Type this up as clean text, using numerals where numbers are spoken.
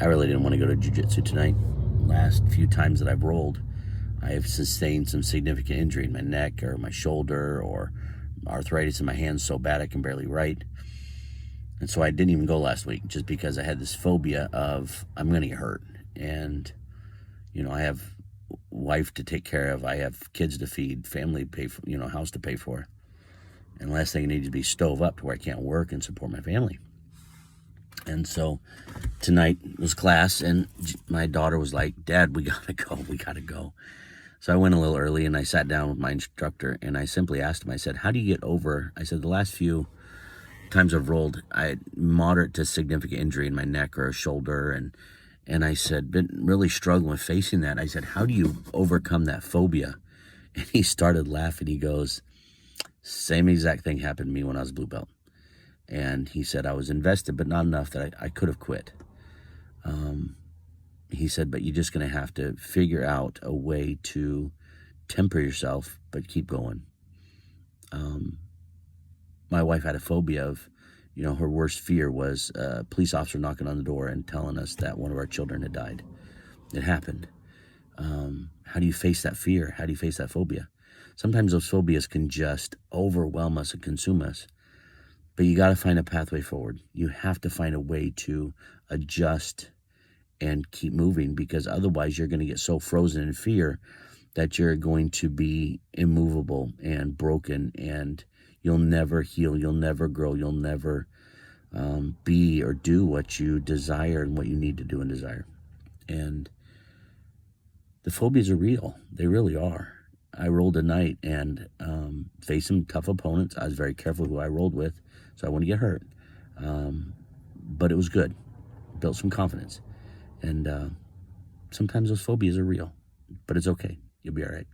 I really didn't want to go to jiu-jitsu tonight. Last few times that I've rolled, I have sustained some significant injury in my neck or my shoulder, or arthritis in my hands so bad I can barely write. And so I didn't even go last week, just because I had this phobia of I'm going to get hurt. And, I have a wife to take care of. I have kids to feed, family to pay for, house to pay for. And last thing I need to be stove up to where I can't work and support my family. And so tonight was class, and my daughter was like, "Dad, we gotta go. So I went a little early, and I sat down with my instructor, and I simply asked him, I said, how do you get over, I said, the last few times I've rolled, I had moderate to significant injury in my neck or a shoulder, and I said, been really struggling with facing that. I said, how do you overcome that phobia? And he started laughing. He goes, same exact thing happened to me when I was blue belt. And he said, I was invested, but not enough that I could have quit. He said, but you're just going to have to figure out a way to temper yourself, but keep going. My wife had a phobia of, her worst fear was a police officer knocking on the door and telling us that one of our children had died. It happened. How do you face that fear? How do you face that phobia? Sometimes those phobias can just overwhelm us and consume us. But you got to find a pathway forward. You have to find a way to adjust and keep moving, because otherwise you're going to get so frozen in fear that you're going to be immovable and broken, and you'll never heal, you'll never grow, you'll never be or do what you desire and what you need to do and desire. And the phobias are real. They really are. I rolled a night and faced some tough opponents. I was very careful who I rolled with, so I wouldn't get hurt. But it was good. Built some confidence. And sometimes those phobias are real, but it's okay. You'll be all right.